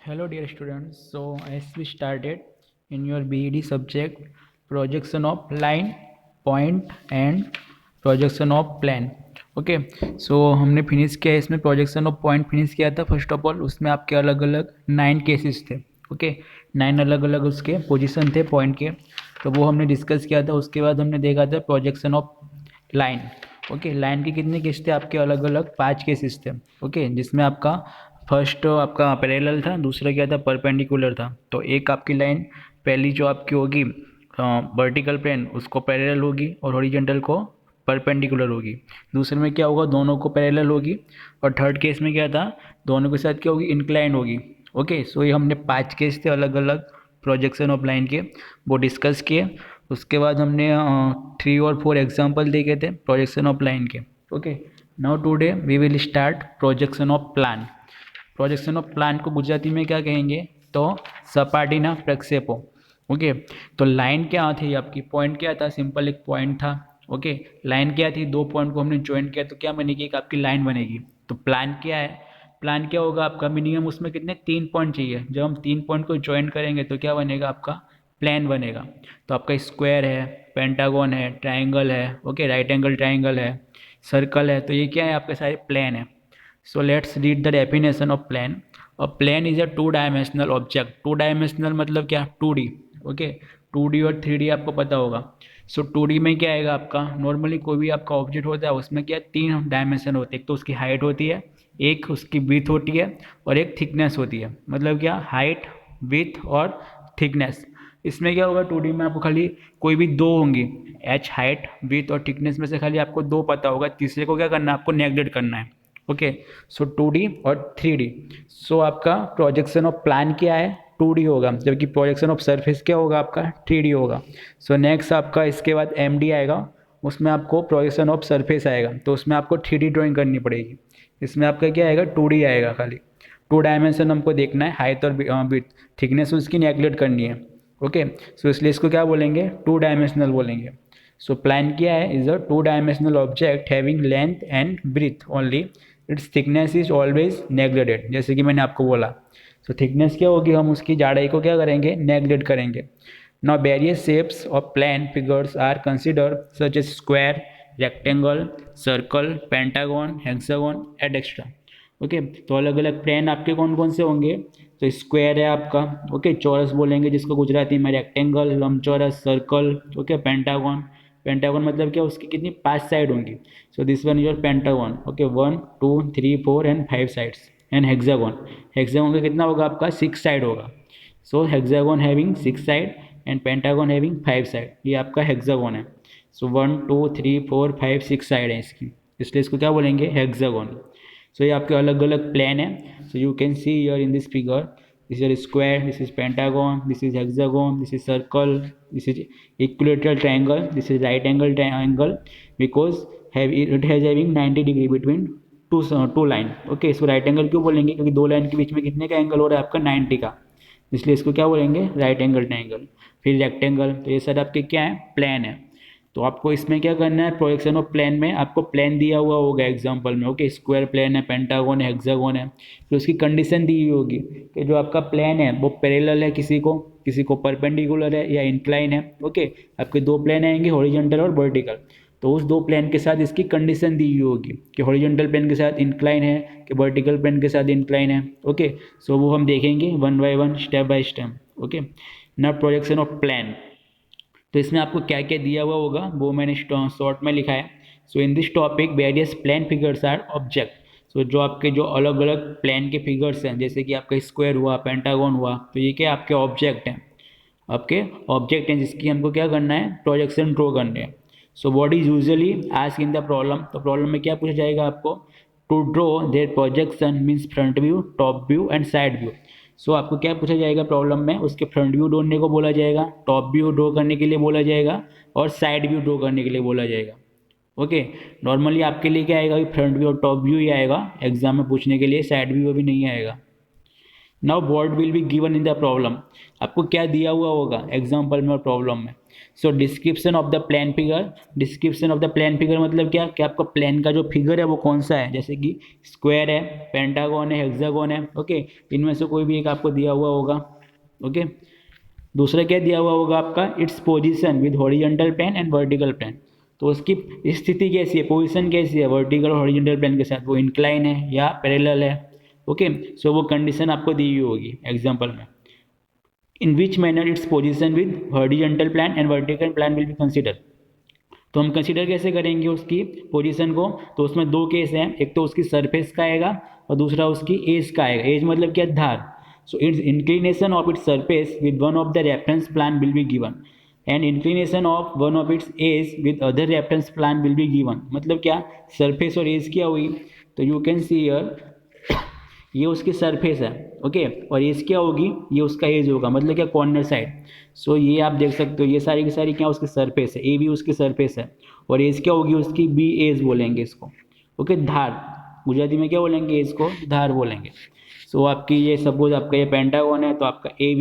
Hello dear students, so as we started in your BED subject projection of line, point and projection of plane. Okay so हमने finish किया इसमें projection of point finish किया था first of all. उसमें आपके अलग अलग 9 cases थे। ओके 9 अलग अलग उसके पोजीशन थे पॉइंट के, तो वो हमने डिस्कस किया था। उसके बाद हमने देखा था projection of line. Okay line के कितने केस थे आपके? अलग अलग 5 केसेस थे। ओके जिसमें आपका फर्स्ट आपका पैरेलल था, दूसरा क्या था परपेंडिकुलर था। तो एक आपकी लाइन पहली जो आपकी होगी वर्टिकल प्लेन उसको पैरेलल होगी और हॉरिजॉन्टल को परपेंडिकुलर होगी। दूसरे में क्या होगा, दोनों को पैरेलल होगी। और थर्ड केस में क्या था, दोनों के साथ क्या होगी, इंक्लाइन होगी। ओके सो ये हमने 5 केस थे अलग अलग प्रोजेक्शन ऑफ लाइन के, वो डिस्कस किए। उसके बाद हमने 3 और 4 एग्जाम्पल देखे थे प्रोजेक्शन ऑफ लाइन के। Okay now today we will start projection of plane. Projection of plan को गुजराती में क्या कहेंगे, तो सपाटीना प्रक्षेपो। ओके तो लाइन क्या थी आपकी, पॉइंट क्या था, सिंपल एक पॉइंट था। ओके लाइन क्या थी, दो पॉइंट को हमने ज्वाइन किया तो क्या बनेगी, एक आपकी लाइन बनेगी। तो प्लान क्या है, प्लान क्या होगा आपका, मिनिमम उसमें कितने 3 पॉइंट चाहिए। जब हम 3 पॉइंट को ज्वाइन करेंगे तो क्या बनेगा आपका, प्लान बनेगा। तो आपका स्क्वायर है, पेंटागन है, ट्राइंगल है, ओके राइट एंगल ट्राइंगल है, सर्कल है, तो ये क्या है आपके सारे प्लान है। So let's read the definition of plane. A plane is a two dimensional object. Two dimensional मतलब क्या, 2D। ओके 2D और 3D आपको पता होगा। सो 2D में क्या आएगा आपका, नॉर्मली कोई भी आपका ऑब्जेक्ट होता है उसमें क्या 3 डायमेंशन होते हैं। एक तो उसकी हाइट होती है, एक उसकी विड्थ होती है और एक थिकनेस होती है। मतलब क्या, हाइट विड्थ और थिकनेस। इसमें क्या होगा 2D में आपको खाली कोई भी दो होंगी, एच हाइट विड्थ और थिकनेस में से खाली आपको दो पता होगा, तीसरे को क्या करना है आपको नेग्लेक्ट करना है। ओके सो 2D और 3D। सो आपका प्रोजेक्शन ऑफ प्लान क्या है, 2D होगा, जबकि प्रोजेक्शन ऑफ सरफेस क्या होगा आपका 3D होगा। सो नेक्स्ट आपका इसके बाद MD आएगा, उसमें आपको प्रोजेक्शन ऑफ सरफेस आएगा, तो उसमें आपको 3D ड्राइंग करनी पड़ेगी। इसमें आपका क्या आएगा 2D आएगा, खाली 2 डायमेंशन हमको देखना है, हाइट और विड्थ, थिकनेस उसकी नेगलेक्ट करनी है। ओके सो इसलिए इसको क्या बोलेंगे, 2 डायमेंशनल बोलेंगे। सो प्लान क्या है, is a 2 dimensional object having length and breadth only, its thickness is always neglected. जैसे कि मैंने आपको बोला, सो थिकनेस क्या होगी, हम उसकी जाड़ाई को क्या करेंगे, नेग्लेक्ट करेंगे। Now various shapes of plane figures are considered such as square, rectangle, circle, pentagon, hexagon and extra. Okay तो अलग अलग प्लान आपके कौन कौन से होंगे, तो स्क्वायर है आपका, ओके चौरस बोलेंगे जिसको गुजराती में, रेक्टेंगल लंबचौरस, सर्कल, ओके पेंटागन, पेंटागन मतलब क्या, उसकी कितनी 5 साइड होंगी। So this one is your pentagon. Okay 1 2 3 4 and 5 sides. And hexagon, hexagon का कितना होगा आपका 6 साइड होगा। So hexagon having 6 side and pentagon having 5 side, ये आपका हेक्सागन है। सो 1 2 3 4 5 6 साइड है इसकी, इसलिए इसको क्या बोलेंगे, हेक्सागन। सो ये आपके अलग अलग प्लान है। सो you can see here in this figure, this is your square, this is pentagon, this is hexagon, this is circle, this is equilateral triangle, this is right angle triangle, because it has having 90 degree between two line. Okay इसको right angle क्यों बोलेंगे, क्योंकि दो line के बीच में कितने का angle हो रहा है आपका 90 का, इसलिए इसको क्या बोलेंगे, राइट एंगल ट्राइंगल। फिर रेक्टेंगल, तो ये सर आपके क्या है, प्लान है। तो आपको इसमें क्या करना है, प्रोजेक्शन ऑफ प्लान में आपको प्लान दिया हुआ होगा एग्जांपल में, ओके स्क्वायर प्लान है, पेंटागन है, हेक्सागन है। फिर उसकी कंडीशन दी हुई होगी कि जो आपका प्लान है वो पैरेलल है, किसी को परपेंडिकुलर है या इंक्लाइन है। ओके आपके दो प्लान आएंगे, हॉरिजॉन्टल और वर्टिकल। तो उस दो प्लान के साथ इसकी कंडीशन दी हुई होगी कि हॉरिजॉन्टल प्लेन के साथ इंक्लाइन है कि वर्टिकल प्लेन के साथ इंक्लाइन है। ओके सो वो हम देखेंगे one by one, step by step. Okay ना प्रोजेक्शन ऑफ प्लान, तो इसमें आपको क्या क्या दिया हुआ होगा वो मैंने शॉर्ट में लिखा है। So in this topic various plan figures are object. So जो आपके जो अलग अलग प्लान के फिगर्स हैं, जैसे कि आपका स्क्वायर हुआ, पेंटागन हुआ, तो ये क्या आपके ऑब्जेक्ट हैं, आपके ऑब्जेक्ट हैं जिसकी हमको क्या करना है, प्रोजेक्शन ड्रॉ करने हैं। So what is usually ask in the problem, तो प्रॉब्लम में क्या पूछा जाएगा आपको, to draw their projection means front view, top view and side view. So आपको क्या पूछा जाएगा प्रॉब्लम में, उसके फ्रंट व्यू ढूंढने को बोला जाएगा, टॉप व्यू ड्रॉ करने के लिए बोला जाएगा और साइड व्यू ड्रॉ करने के लिए बोला जाएगा। ओके नॉर्मली आपके लिए क्या आएगा, फ्रंट व्यू और टॉप व्यू ही आएगा एग्जाम में पूछने के लिए, साइड व्यू अभी नहीं आएगा। Now what will be given in the problem, आपको क्या दिया हुआ होगा एग्जाम्पल में और प्रॉब्लम में। So description of the plan figure, description of the plan figure मतलब क्या कि आपका प्लान का जो फिगर है वो कौन सा है, जैसे कि स्क्वायर है, पेंटागन है, हेक्सागन है, ओके, इनमें से कोई भी एक आपको दिया हुआ होगा, ओके। दूसरा क्या दिया हुआ होगा आपका, its position with horizontal plane and vertical plane, तो उसकी स्थिति कैसी है, पोजीशन कैसी है वर्टिकल और हॉरिजॉन्टल प्लेन के साथ, वो इंक्लाइन है या पैरेलल है, ओके। सो वो कंडीशन आपको दी हुई होगी एग्जांपल में। In which manner its position with horizontal plane and vertical plane will be consider, तो हम कंसिडर कैसे करेंगे उसकी पोजीशन को, तो उसमें दो केस हैं, एक तो उसकी सरफेस का आएगा और दूसरा उसकी एज का आएगा। एज मतलब क्या, धार। So its inclination of its surface with one of the reference plan will be given and inclination of one of its edge with other reference plan will be given, मतलब क्या, surface और as क्या हुई, तो you can see here ये उसकी surface है, okay, और एज क्या होगी, ये उसका एज होगा, मतलब क्या, कॉर्नर साइड। सो ये आप देख सकते हो, ये सारी की सारी क्या उसकी सरफेस है, ए भी उसकी सरफेस है, और एज क्या होगी उसकी, बी एज बोलेंगे इसको, ओके, धार। गुजराती में क्या बोलेंगे इसको, धार बोलेंगे। सो आपकी ये सपोज आपका ये पेंटागन है, तो आपका A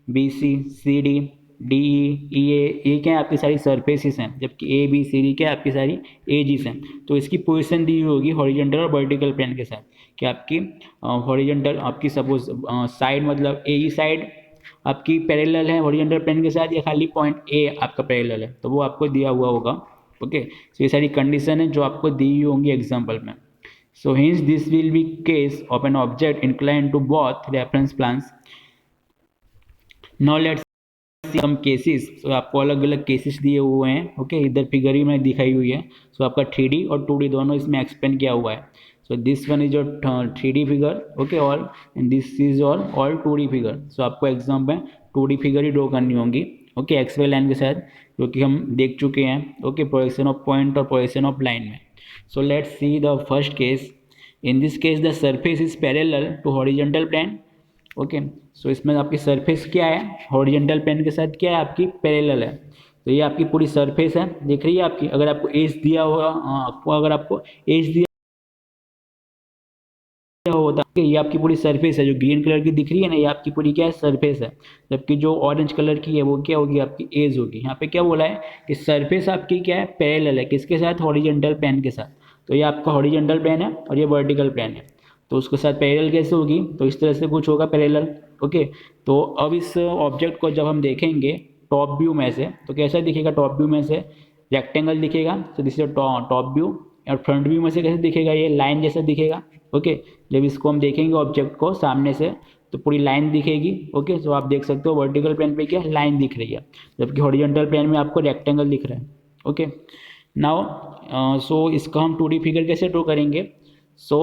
B C C D D E ये क्या है आपकी सारी सरफेसिस हैं, जबकि ए बी सी डी क्या है आपकी सारी एजिस हैं। तो इसकी पोजीशन दी हुई होगी हॉरिजॉन्टल और वर्टिकल प्लेन के साथ, कि आपकी हॉरिजॉन्टल आपकी सपोज साइड मतलब ए ई साइड आपकी पैरेलल है हॉरिजॉन्टल प्लेन के साथ, या खाली पॉइंट ए आपका पैरेलल है, तो वो आपको दिया हुआ होगा, ओके। सो ये सारी कंडीशन है जो आपको दी हुई होंगी एग्जाम्पल में। So hence this will be case of an object inclined to both reference plans. Now let's see some cases. So आपको अलग अलग केसेस दिए हुए हैं, ओके, इधर फिगर ही में दिखाई हुई है। सो आपका 3D और 2D दोनों इसमें एक्सपेंड किया हुआ है। So this one is your 3D figure, okay, all, and this is your all 2D figure. So आपको एग्जाम में 2D फिगर ही ड्रॉ करनी होंगी, ओके, एक्सवाई लाइन के साथ, जो कि हम देख चुके हैं, ओके, प्रोजेक्शन ऑफ पॉइंट और प्रोजेक्शन ऑफ लाइन में। So let's see the first case. In this case the surface is parallel to horizontal plane. Okay. So इसमें आपकी सरफेस क्या है, हॉरिजॉन्टल प्लेन के साथ क्या है आपकी पैरेलल है। तो ये आपकी पूरी सरफेस है, दिख रही है आपकी। अगर आपको एज दिया होगा, आपको अगर आपको एज दिया होता है, ये आपकी पूरी सरफेस है, जो ग्रीन कलर की दिख रही है ना, ये आपकी पूरी क्या है, सरफेस है। जबकि जो ऑरेंज कलर की है वो क्या होगी, आपकी एज होगी। यहाँ पे क्या बोला है कि सरफेस आपकी क्या है, पैरेलल है, किसके साथ, हॉरिजॉन्टल प्लेन के साथ। तो ये आपका हॉरिजॉन्टल प्लेन है और ये वर्टिकल प्लेन है, तो उसके साथ पैरेलल कैसे होगी, तो इस तरह से कुछ होगा पैरेलल, ओके। तो अब इस ऑब्जेक्ट को जब हम देखेंगे टॉप व्यू में से, तो कैसा दिखेगा, टॉप व्यू में से रेक्टेंगल दिखेगा, तो दिस इज टॉप व्यू। और फ्रंट व्यू में से कैसे दिखेगा, ये लाइन जैसा दिखेगा, ओके। जब इसको हम देखेंगे ऑब्जेक्ट को सामने से, तो पूरी लाइन दिखेगी, ओके। तो आप देख सकते हो वर्टिकल प्लेन पे क्या लाइन दिख रही है, जबकि हॉरिजॉन्टल प्लेन में आपको रेक्टेंगल दिख रहा है, ओके। नाउ सो इसका हम 2D फिगर कैसे ड्रॉ करेंगे। So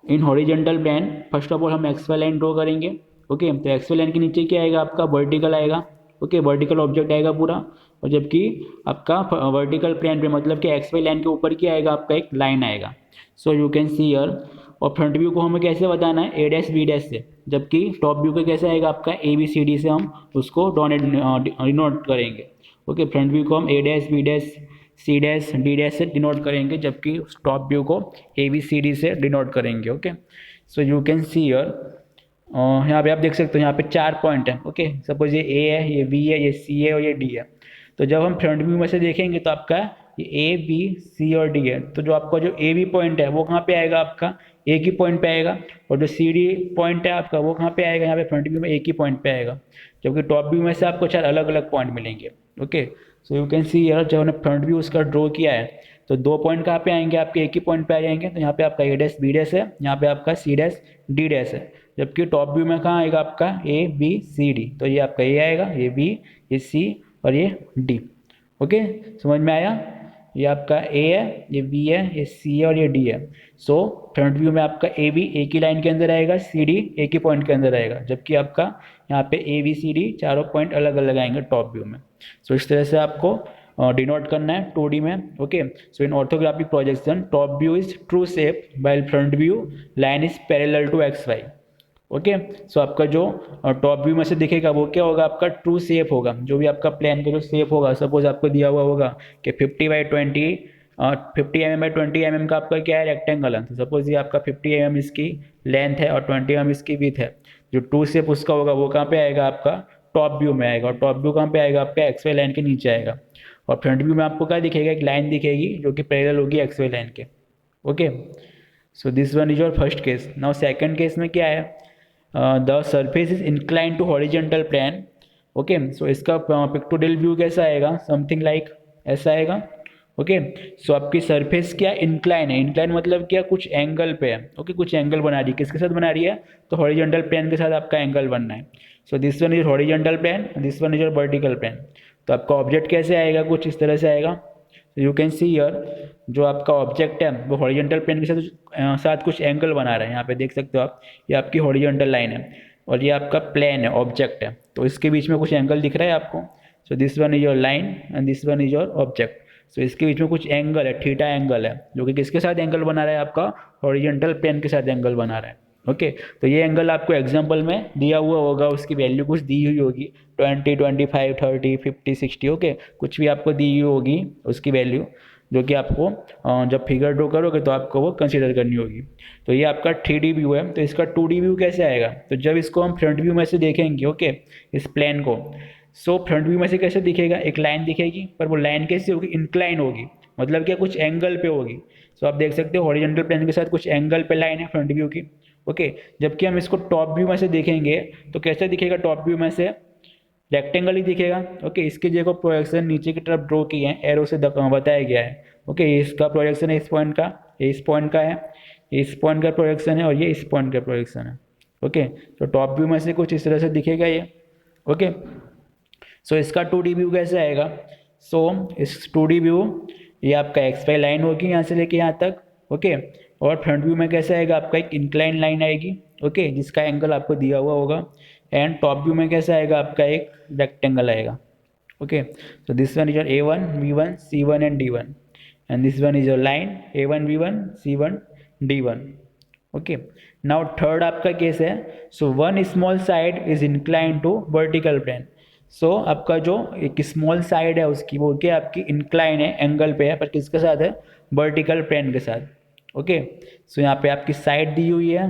in horizontal plane first of all हम एक्सवाई लाइन ड्रॉ करेंगे, ओके। तो एक्सवाई लाइन के नीचे क्या आएगा आपका, वर्टिकल आएगा, ओके, वर्टिकल ऑब्जेक्ट आएगा पूरा। और जबकि आपका वर्टिकल प्लेन पे मतलब कि एक्सवाई लाइन के ऊपर क्या आएगा, आपका एक लाइन आएगा। सो यू कैन सी हियर। और फ्रंट व्यू को हमें कैसे बताना है, ए डैश बी डैश से, जबकि टॉप व्यू का कैसे आएगा आपका, ए बी सी डी से हम उसको डिनोट करेंगे, ओके। फ्रंट व्यू को हम A dash B dash C dash D dash से डिनोट करेंगे, जबकि टॉप व्यू को ए बी सी डी से डिनोट करेंगे, okay. So you can see here, यहाँ पे आप देख सकते हो, यहाँ पे 4 पॉइंट है, ओके। सपोज ये ए है, ये बी है, ये सी है और ये डी है। तो जब हम फ्रंट व्यू में से देखेंगे तो आपका ये ए बी सी और डी है। तो जो आपका जो ए बी पॉइंट है वो कहाँ पे आएगा, आपका एक ही पॉइंट पे आएगा। और जो सी डी पॉइंट है आपका वो कहाँ पे आएगा, यहाँ पे फ्रंट व्यू में एक ही पॉइंट पे आएगा। जबकि टॉप व्यू में से आपको 4 अलग अलग पॉइंट मिलेंगे, ओके। सो यू कैन सी यार, जब हमने फ्रंट व्यू उसका ड्रॉ किया है तो 2 पॉइंट कहाँ पे आएंगे, आपके एक ही पॉइंट पे आ जाएंगे। तो यहाँ पे आपका ए डैश बी डैश है, यहाँ पे आपका सी डैश डी डैश है। जबकि टॉप व्यू में कहाँ आएगा आपका ए बी सी डी, तो ये आपका ए आएगा, ये बी, ये सी और ये डी, ओके। समझ में आया, ये आपका ए है, ये बी है, ये सी है और ये डी है। सो फ्रंट व्यू में आपका ए बी एक ही लाइन के अंदर आएगा, सी डी एक ही पॉइंट के अंदर आएगा, जबकि आपका यहाँ पे ए बी सी डी चारों पॉइंट अलग अलग आएंगे टॉप व्यू में। सो इस तरह से आपको डिनोट करना है 2D में, okay. So in orthographic projection top view is true shape while front view line is parallel to X Y, okay. So आपका जो टॉप व्यू में से दिखेगा वो क्या होगा, आपका ट्रू शेप होगा। जो भी आपका प्लेन का जो शेप होगा, सपोज आपको दिया हुआ होगा कि 50/20 50 mm/20 mm का आपका क्या है, रेक्टेंगल है। तो सपोज ये आपका 50 mm इसकी लेंथ है और 20 mm इसकी विड्थ है। जो टू शेप उसका होगा वो कहाँ पे आएगा, आपका टॉप व्यू में आएगा, और टॉप व्यू कहाँ पे आएगा, आपका एक्सवाई लाइन के नीचे आएगा। और फ्रंट व्यू में आपको क्या दिखेगा, एक लाइन दिखेगी जो कि पैरेलल होगी एक्सवाई लाइन के। Okay, so this one is your first case. Now second case में क्या है, the surface is incline to horizontal plane. Okay, so इसका पिक्टोरियल व्यू कैसा आएगा, समथिंग लाइक ऐसा आएगा। ओके, सो आपकी सरफेस क्या इंक्लाइन है, इंक्लाइन मतलब क्या, कुछ एंगल पे है। ओके, कुछ एंगल बना रही है, किसके साथ बना रही है, तो हॉरिजेंटल प्लेन के साथ आपका एंगल बनना है। So this one is horizontal plane, this one is your vertical plane. तो आपका ऑब्जेक्ट कैसे आएगा, कुछ इस तरह से आएगा। यू कैन सी हियर, जो आपका ऑब्जेक्ट है वो हॉरिजेंटल प्लेन के साथ कुछ एंगल बना रहा है। यहाँ पे देख सकते हो आप, ये आपकी हॉरिजेंटल लाइन है और ये आपका प्लेन है, ऑब्जेक्ट है, तो इसके बीच में कुछ एंगल दिख रहा है आपको। So this one is your line and this one is your object. So इसके बीच में कुछ एंगल है, थीटा एंगल है, जो कि किसके साथ एंगल बना रहा है, आपका हॉरिजेंटल प्लेन के साथ एंगल बना रहा है। ओके, तो ये एंगल आपको एग्जाम्पल में दिया हुआ होगा, उसकी वैल्यू कुछ दी हुई होगी, 20, 25, 30, 50, 60। ओके, कुछ भी आपको दी हुई होगी उसकी वैल्यू, जो कि आपको जब फिगर ड्रॉ करोगे तो आपको वो कंसीडर करनी होगी। तो ये आपका 3D व्यू है। तो इसका 2D व्यू कैसे आएगा, तो जब इसको हम फ्रंट व्यू में से देखेंगे, ओके, इस प्लेन को, सो फ्रंट व्यू में से कैसे दिखेगा, एक लाइन दिखेगी, पर वो लाइन कैसे होगी, इंक्लाइन होगी, मतलब क्या, कुछ एंगल पे होगी। सो आप देख सकते हो हॉरिजॉन्टल प्लेन के साथ कुछ एंगल पे लाइन है फ्रंट व्यू की। ओके, जबकि हम इसको टॉप व्यू में से देखेंगे तो कैसे दिखेगा, टॉप व्यू में से रेक्टेंगल ही दिखेगा। ओके, इसके जगह प्रोजेक्शन नीचे की तरफ ड्रॉ किए हैं, एरो से बताया गया है। ओके, इसका प्रोजेक्शन है इस पॉइंट का, ये इस पॉइंट का है, ये इस पॉइंट का प्रोजेक्शन है और ये इस पॉइंट का प्रोजेक्शन है। ओके, तो टॉप व्यू में से कुछ इस तरह से दिखेगा ये। ओके, सो इसका 2D व्यू कैसे आएगा, सो इस 2D व्यू, ये आपका एक्सवाई लाइन होगी यहाँ से लेके यहाँ तक। ओके, और फ्रंट व्यू में कैसे आएगा, आपका एक इंक्लाइन लाइन आएगी। ओके, जिसका एंगल आपको दिया हुआ होगा। एंड टॉप व्यू में कैसे आएगा, आपका एक रेक्टेंगल आएगा। Okay, so this one is your A1, V1, C1 and D1, and this one is your line A1, V1, C1, D1. Okay, now third आपका केस है, so one small side is inclined to vertical plane. So आपका जो एक small side है उसकी, वो क्या, आपकी इंक्लाइन है, एंगल पे है, पर किसके साथ है, वर्टिकल प्लेन के साथ। ओके, सो यहाँ पे आपकी साइड दी हुई है।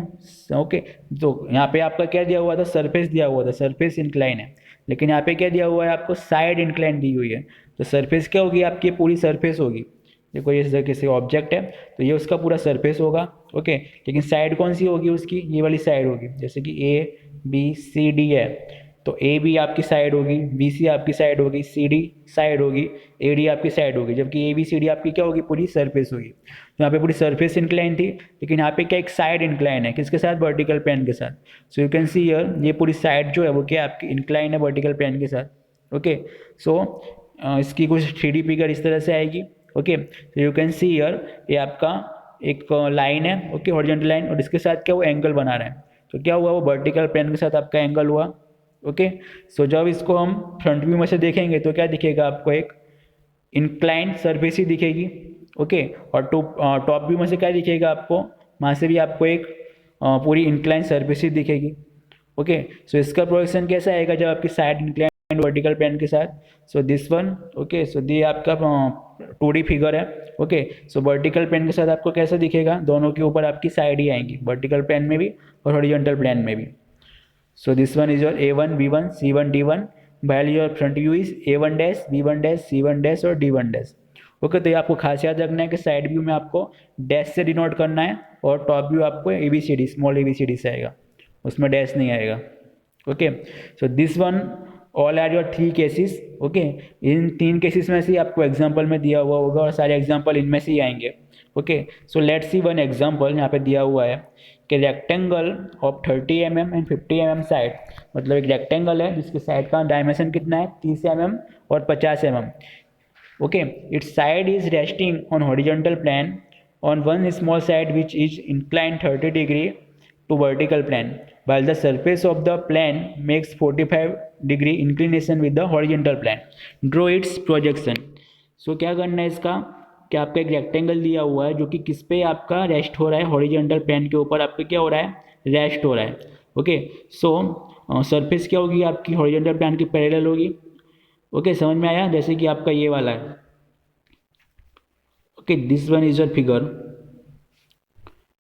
ओके, तो यहाँ पे आपका क्या दिया हुआ था, सरफेस दिया हुआ था, सरफेस इंक्लाइन है, लेकिन यहाँ पे क्या दिया हुआ है, आपको साइड इंक्लाइन दी हुई है। तो सरफेस क्या होगी, आपकी पूरी सरफेस होगी। देखो ये किसी ऑब्जेक्ट है तो ये उसका पूरा सरफेस होगा। ओके, लेकिन साइड कौन सी होगी उसकी, ये वाली साइड होगी। जैसे कि A B C D है, तो ए बी आपकी साइड होगी, बी सी आपकी साइड होगी, सी डी साइड होगी, ए डी आपकी साइड होगी, जबकि ए बी सी डी आपकी क्या होगी, पूरी सरफेस होगी। तो यहाँ पे पूरी सरफेस इंक्लाइन थी, लेकिन यहाँ पे क्या, एक साइड इंक्लाइन है, किसके साथ, वर्टिकल प्लेन के साथ। सो यू कैन सी हियर, ये पूरी साइड जो है वो क्या, आपकी इंक्लाइन है वर्टिकल प्लेन के साथ। ओके, सो इसकी कुछ 3D फिगर इस तरह से आएगी। ओके, तो यू कैन सी हियर, ये आपका एक लाइन है, ओके, हॉरिजॉन्टल लाइन, और इसके साथ क्या, वो एंगल बना रहा है। तो क्या हुआ, वो वर्टिकल प्लेन के साथ आपका एंगल हुआ। ओके, सो जब इसको हम फ्रंट व्यू में से देखेंगे तो क्या दिखेगा, आपको एक इंक्लाइन सरफेस ही दिखेगी। ओके, और टॉप व्यू में से क्या दिखेगा आपको, वहाँ से भी आपको एक पूरी इंक्लाइन सरफेस ही दिखेगी। ओके, सो इसका प्रोजेक्शन कैसा आएगा, जब आपकी साइड इंक्लाइन वर्टिकल प्लेन के साथ। सो दिस वन, ओके, सो ये आपका 2D फिगर है। ओके, सो वर्टिकल प्लेन के साथ आपको कैसा दिखेगा, दोनों के ऊपर आपकी साइड ही आएंगी, वर्टिकल प्लेन में भी और हॉरिजॉन्टल प्लेन में भी। So this one is your A1, V1, C1, D1, while your front view is A1 dash, B1 dash, C1 dash और D1 dash. ओके, तो ये आपको खास याद रखना है कि साइड व्यू में आपको डैश से डिनोट करना है, और टॉप व्यू आपको ABCD, स्मॉल ABCD से आएगा, उसमें डैश नहीं आएगा। Okay, so this one all are your 3 cases. Okay, इन 3 केसेस में से आपको एग्जाम्पल में दिया हुआ होगा, और सारे एग्जाम्पल इनमें से ही आएंगे। Okay, so let's see one example. यहाँ पे दिया हुआ है कि rectangle of 30 mm and 50 mm side, मतलब एक रेक्टेंगल है जिसके साइड का डायमेंशन कितना है, 30 mm और 50 mm। Okay, its side is resting on horizontal plane on one small side which is incline 30 degree to vertical plane, while the surface of the plane makes 45 degree inclination with the horizontal plane. Draw its projection. So क्या करना है इसका, कि आपका एक rectangle दिया हुआ है जो कि किस पे आपका रेस्ट हो रहा है, हॉरिजॉन्टल प्लेन के ऊपर आपका क्या हो रहा है, रेस्ट हो रहा है। ओके, सो सरफेस क्या होगी, आपकी हॉरिजॉन्टल प्लेन की पैरेलल होगी। ओके, समझ में आया, जैसे कि आपका ये वाला है। Okay, this one is your figure.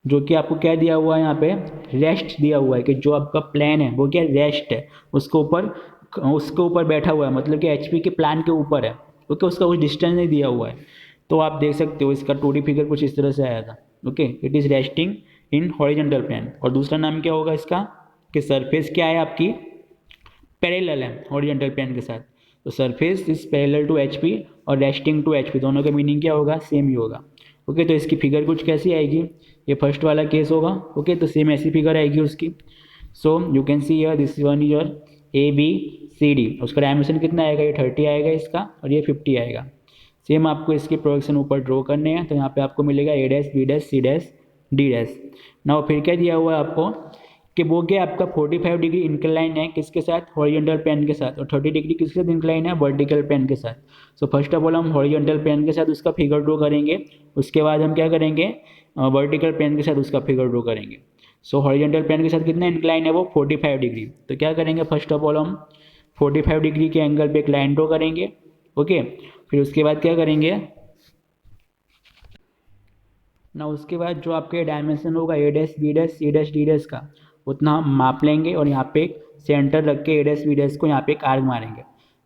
जो कि आपको क्या दिया हुआ है यहाँ पे, रेस्ट दिया हुआ है कि जो आपका प्लान है वो क्या रेस्ट है, उसके ऊपर बैठा हुआ है, मतलब कि एचपी के प्लान के ऊपर है, ओके, उसका कुछ डिस्टेंस नहीं दिया हुआ है। तो आप देख सकते हो इसका 2D फिगर कुछ इस तरह से आया था। Okay, it is resting in horizontal plane. और दूसरा नाम क्या होगा इसका, कि सरफेस क्या है आपकी, पैरेलल है हॉरिजॉन्टल प्लेन के साथ। तो surface is parallel to HP और रेस्टिंग टू एचपी, दोनों का मीनिंग क्या होगा, सेम ही होगा। ओके, तो इसकी फिगर कुछ कैसी आएगी, ये फर्स्ट वाला केस होगा। ओके, तो सेम ऐसी फिगर आएगी उसकी। So you can see here this one your A B C D, उसका डायमेंशन कितना आएगा, ये 30 आएगा इसका, और ये 50 आएगा। सेम आपको इसके प्रोजेक्शन ऊपर ड्रॉ करने हैं, तो यहाँ पे आपको मिलेगा A dash B dash C dash D dash. ना फिर क्या दिया हुआ है आपको, कि वो क्या आपका 45 डिग्री इंक्लाइन है किसके साथ, हॉरिजॉन्टल प्लेन के साथ, और 30 डिग्री किसके साथ इंक्लाइन है, वर्टिकल प्लेन के साथ। सो फर्स्ट ऑफ ऑल हम हॉरिजॉन्टल प्लेन के साथ उसका फिगर ड्रॉ करेंगे, उसके बाद हम क्या करेंगे, वर्टिकल प्लेन के साथ उसका फिगर ड्रॉ करेंगे। सो हॉरिजॉन्टल प्लेन के साथ कितना इंक्लाइन है वो 45 डिग्री। तो क्या करेंगे, फर्स्ट ऑफ ऑल हम 45 डिग्री के एंगल पे एक लाइन ड्रॉ करेंगे। ओके, फिर उसके बाद क्या करेंगे ना, उसके बाद जो आपके डायमेंशन होगा A dash B dash C dash D dash का, उतना हम माप लेंगे और यहाँ पे एक सेंटर रख के ए डैश बी डैश को यहाँ पे एक आर्क मारेंगे।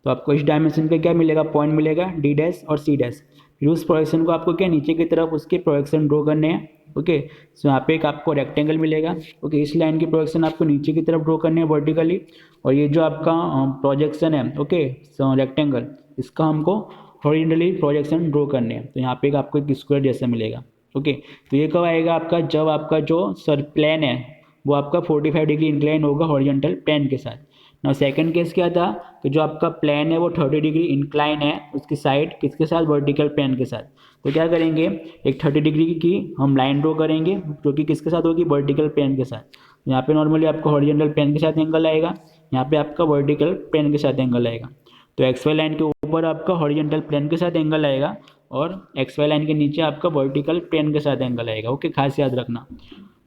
तो आपको इस डायमेंशन का क्या मिलेगा, पॉइंट मिलेगा डी डैश और सी डैश। फिर उस प्रोजेक्शन को आपको क्या नीचे की तरफ उसके प्रोजेक्शन ड्रॉ करने हैं। ओके, सो यहाँ पे एक आपको रेक्टेंगल मिलेगा। ओके, इस लाइन की प्रोजेक्शन आपको नीचे की तरफ ड्रॉ करनी है वर्टिकली, और ये जो आपका प्रोजेक्शन है, ओके, रेक्टेंगल, इसका हमको हॉरिजॉन्टली प्रोजेक्शन ड्रॉ करने हैं। तो यहाँ पे एक आपको एक स्क्वायर जैसा मिलेगा। ओके, तो ये कब आएगा आपका, जब आपका जो सर प्लेन है वो आपका 45 डिग्री इंक्लाइन होगा हॉरिजॉन्टल प्लेन के साथ। ना सेकंड केस क्या था, कि जो आपका प्लेन है वो 30 डिग्री इंक्लाइन है उसकी साइड किसके साथ, वर्टिकल प्लेन के साथ। तो क्या करेंगे, एक 30 डिग्री की हम लाइन ड्रॉ करेंगे जो कि किसके साथ होगी, वर्टिकल प्लेन के साथ। यहाँ पे नॉर्मली आपका हॉरिजॉन्टल प्लेन के साथ एंगल आएगा, यहाँ पे आपका वर्टिकल प्लेन के साथ एंगल आएगा। तो एक्स वाई लाइन के ऊपर आपका हॉरिजॉन्टल प्लेन के साथ एंगल आएगा, और एक्स वाई लाइन के नीचे आपका वर्टिकल प्लेन के साथ एंगल आएगा। ओके, खास याद रखना।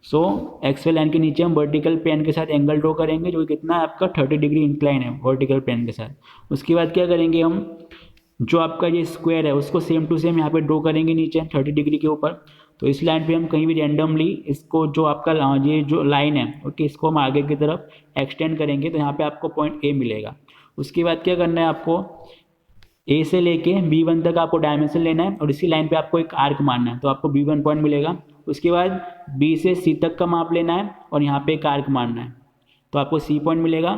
सो एक्स वाई लाइन के नीचे हम वर्टिकल प्लेन के साथ एंगल ड्रॉ करेंगे जो कितना है आपका 30 डिग्री इंक्लाइन है वर्टिकल प्लेन के साथ। उसके बाद क्या करेंगे हम, जो आपका ये स्क्वायर है उसको सेम टू सेम यहाँ पे ड्रॉ करेंगे नीचे 30 डिग्री के ऊपर। तो इस लाइन पे हम कहीं भी रैंडमली इसको जो आपका ये जो लाइन है, ओके, इसको हम आगे की तरफ एक्सटेंड करेंगे, तो यहाँ पे आपको पॉइंट ए मिलेगा। उसके बाद क्या करना है आपको, ए से लेके B1 तक आपको डायमेंशन लेना है और इसी लाइन पे आपको एक आर्क मारना है, तो आपको B1 पॉइंट मिलेगा। उसके बाद B से C तक का माप लेना है और यहाँ पे एक आर्क मारना है, तो आपको C पॉइंट मिलेगा।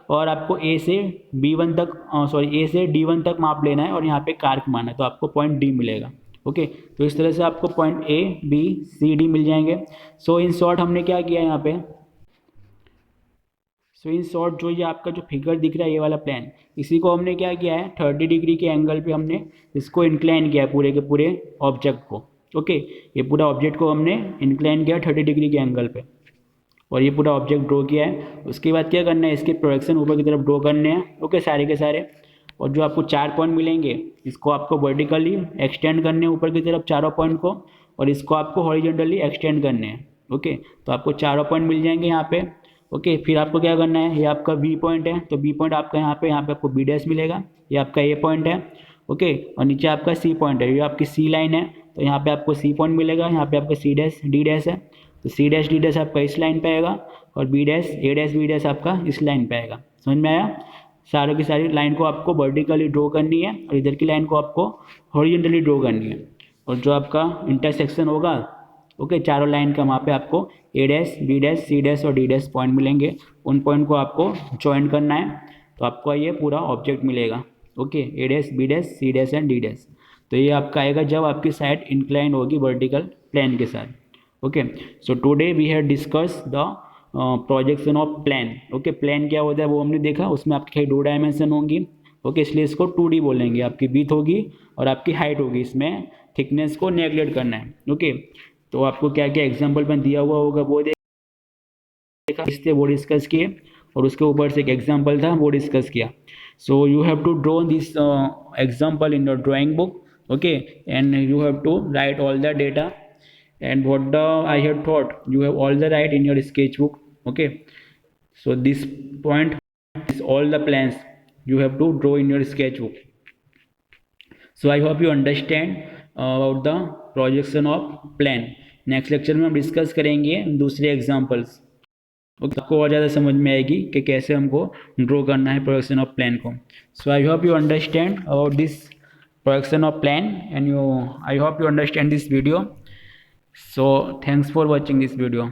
और आपको A से B1 तक A से D1 तक माप लेना है और यहाँ पे एक आर्क मारना है, तो आपको पॉइंट D मिलेगा। ओके, तो इस तरह से आपको point A B C D मिल जाएंगे। सो इन शॉर्ट हमने क्या किया यहाँ पे, सो इन शॉर्ट जो ये आपका जो फिगर दिख रहा है ये वाला प्लान, इसी को हमने क्या किया है, 30 डिग्री के एंगल पे हमने इसको इंक्लाइन किया है पूरे के पूरे ऑब्जेक्ट को। ओके, ये पूरा ऑब्जेक्ट को हमने इंक्लाइन किया 30 डिग्री के एंगल पे, और ये पूरा ऑब्जेक्ट ड्रॉ किया है। उसके बाद क्या करना है, इसके प्रोजेक्शन ऊपर की तरफ ड्रॉ करने हैं। ओके, सारे के सारे। और जो आपको 4 पॉइंट मिलेंगे इसको आपको वर्टिकली एक्सटेंड करने हैं ऊपर की तरफ चारों पॉइंट को, और इसको आपको हॉरिजॉन्टली एक्सटेंड करने हैं। ओके, तो आपको चारों पॉइंट मिल जाएंगे यहाँ पे। ओके, फिर आपको क्या करना है, ये आपका बी पॉइंट है, तो बी पॉइंट आपका यहाँ पे आपको बी डैश मिलेगा, ये आपका ए पॉइंट है। ओके, और नीचे आपका सी पॉइंट है, ये आपकी सी लाइन है, तो यहाँ पे आपको सी पॉइंट मिलेगा, यहाँ पे आपका सी डैश डी डैश है, तो सी डैश डी डैश आपका इस लाइन पे आएगा, और बी डैश ए डैश बी डैश आपका इस लाइन पे आएगा। समझ में आया, सारों की सारी लाइन को आपको वर्टिकली ड्रॉ करनी है और इधर की लाइन को आपको हॉरिजॉन्टली ड्रॉ करनी है, और जो आपका इंटरसेक्शन होगा, ओके, चारों लाइन का वहाँ पे आपको A dash B dash C dash और डी डैश पॉइंट मिलेंगे, उन पॉइंट को आपको ज्वाइन करना है, तो आपको ये पूरा ऑब्जेक्ट मिलेगा। Okay, A dash B dash C dash and D dash. तो ये आपका आएगा जब आपकी साइड इंक्लाइन होगी वर्टिकल प्लेन के साथ। Okay, so today we have discuss the projection of plane. Okay, plane क्या होता है वो हमने देखा, उसमें आपकी 2 डायमेंशन होंगी। ओके, इसलिए इसको 2D बोलेंगे, आपकी विड्थ होगी और आपकी हाइट होगी, इसमें थिकनेस को नेगलेक्ट करना है। ओके, तो आपको क्या क्या एग्जाम्पल में दिया हुआ होगा वो देखा, इससे वो डिस्कस किए, और उसके ऊपर से एक एग्जाम्पल था वो डिस्कस किया। So you have to draw this example in your drawing book. Okay, and you have to write all the data and what the I have taught you have all the right in your sketchbook. Okay, so this point is all the plans you have to draw in your sketchbook. So I hope you understand about the projection of plane. Next lecture में हम discuss करेंगे दूसरे examples. Okay, आपको और ज़्यादा समझ में आएगी कि कैसे हमको ड्रॉ करना है प्रोडक्शन ऑफ प्लान को। So I hope you understand about this production of plan and I hope you understand this video. So thanks for watching this video.